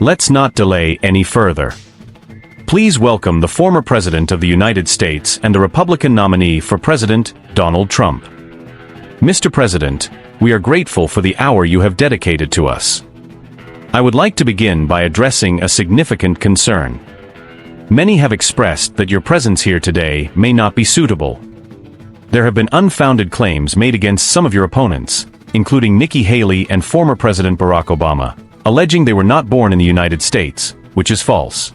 Let's not delay any further. Please welcome the former President of the United States and the Republican nominee for President, Donald Trump. Mr. President, we are grateful for the hour you have dedicated to us. I would like to begin by addressing a significant concern. Many have expressed that your presence here today may not be suitable. There have been unfounded claims made against some of your opponents, including Nikki Haley and former President Barack Obama, alleging they were not born in the United States, which is false.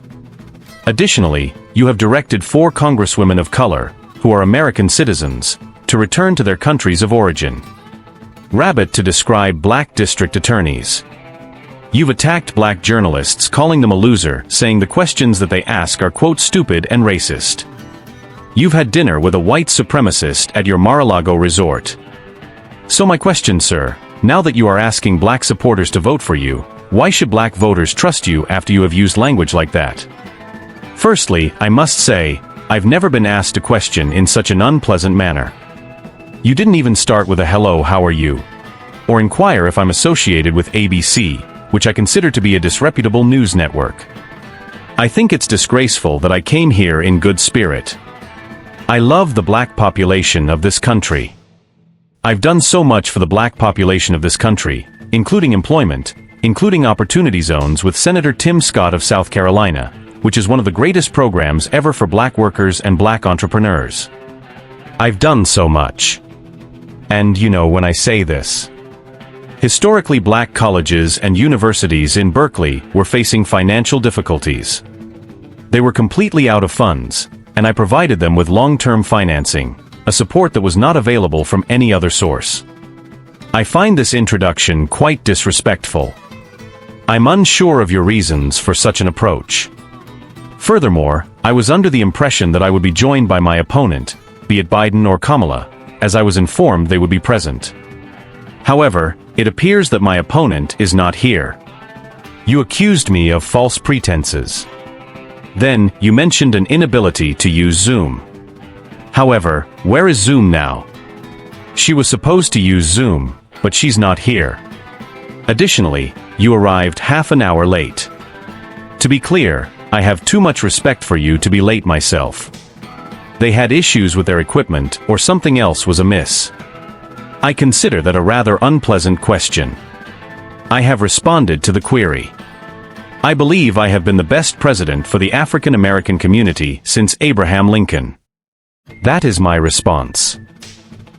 Additionally, you have directed 4 congresswomen of color, who are American citizens, to return to their countries of origin. Rabbit to describe black district attorneys. You've attacked black journalists, calling them a loser, saying the questions that they ask are quote stupid and racist. You've had dinner with a white supremacist at your Mar-a-Lago resort. So my question, sir, now that you are asking black supporters to vote for you, why should black voters trust you after you have used language like that? Firstly, I must say, I've never been asked a question in such an unpleasant manner. You didn't even start with a hello, how are you? Or inquire if I'm associated with ABC, which I consider to be a disreputable news network. I think it's disgraceful that I came here in good spirit. I love the black population of this country. I've done so much for the black population of this country, including employment, including opportunity zones with Senator Tim Scott of South Carolina, which is one of the greatest programs ever for black workers and black entrepreneurs. I've done so much. And you know when I say this. Historically black colleges and universities in Berkeley were facing financial difficulties. They were completely out of funds, and I provided them with long-term financing, a support that was not available from any other source. I find this introduction quite disrespectful. I'm unsure of your reasons for such an approach. Furthermore, I was under the impression that I would be joined by my opponent, be it Biden or Kamala, as I was informed they would be present. However, it appears that my opponent is not here. You accused me of false pretenses. Then, you mentioned an inability to use Zoom. However, where is Zoom now? She was supposed to use Zoom, but she's not here. Additionally, you arrived half an hour late. To be clear, I have too much respect for you to be late myself. They had issues with their equipment or something else was amiss. I consider that a rather unpleasant question. I have responded to the query. I believe I have been the best president for the African American community since Abraham Lincoln. That is my response.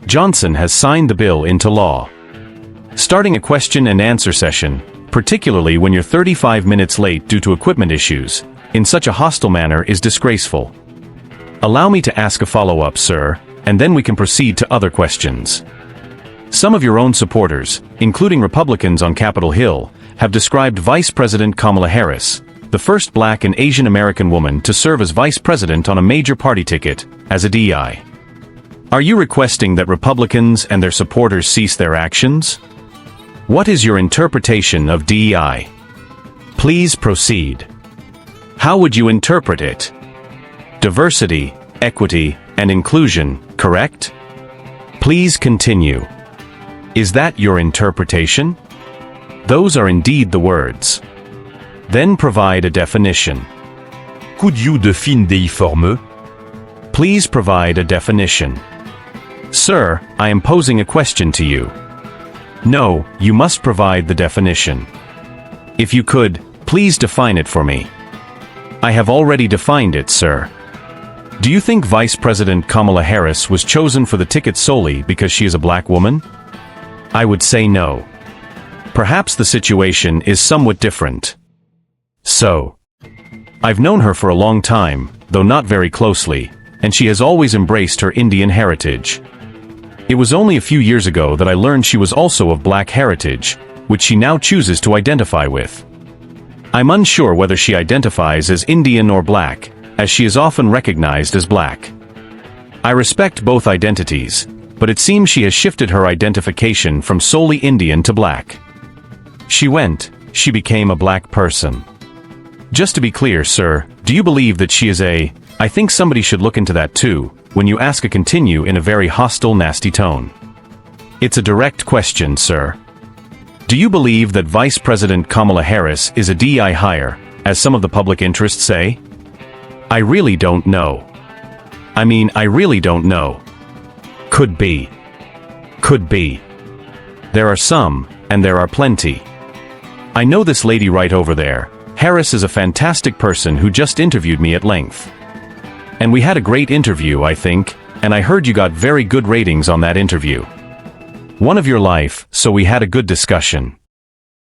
Johnson has signed the bill into law. Starting a question and answer session, particularly when you're 35 minutes late due to equipment issues, in such a hostile manner is disgraceful. Allow me to ask a follow-up, sir, and then we can proceed to other questions. Some of your own supporters, including Republicans on Capitol Hill, have described Vice President Kamala Harris, the first black and Asian American woman to serve as vice president on a major party ticket, as a DI. Are you requesting that Republicans and their supporters cease their actions? What is your interpretation of DEI? Please proceed. How would you interpret it? Diversity, equity, and inclusion, correct? Please continue. Is that your interpretation? Those are indeed the words. Then provide a definition. Could you define des formes? Please provide a definition. Sir, I am posing a question to you. No, you must provide the definition. If you could, please define it for me. I have already defined it, sir. Do you think Vice President Kamala Harris was chosen for the ticket solely because she is a black woman? I would say no. Perhaps the situation is somewhat different. So, I've known her for a long time, though not very closely, and she has always embraced her Indian heritage. It was only a few years ago that I learned she was also of black heritage, which she now chooses to identify with. I'm unsure whether she identifies as Indian or black, as she is often recognized as black. I respect both identities, but it seems she has shifted her identification from solely Indian to black. She became a black person. Just to be clear, sir, do you believe that she is I think somebody should look into that too, when you ask a continue in a very hostile, nasty tone. It's a direct question, sir. Do you believe that Vice President Kamala Harris is a DEI hire, as some of the public interests say? I really don't know. I really don't know. Could be. Could be. There are some, and there are plenty. I know this lady right over there. Harris is a fantastic person who just interviewed me at length. And we had a great interview, I think, and I heard you got very good ratings on that interview. One of your life, so we had a good discussion.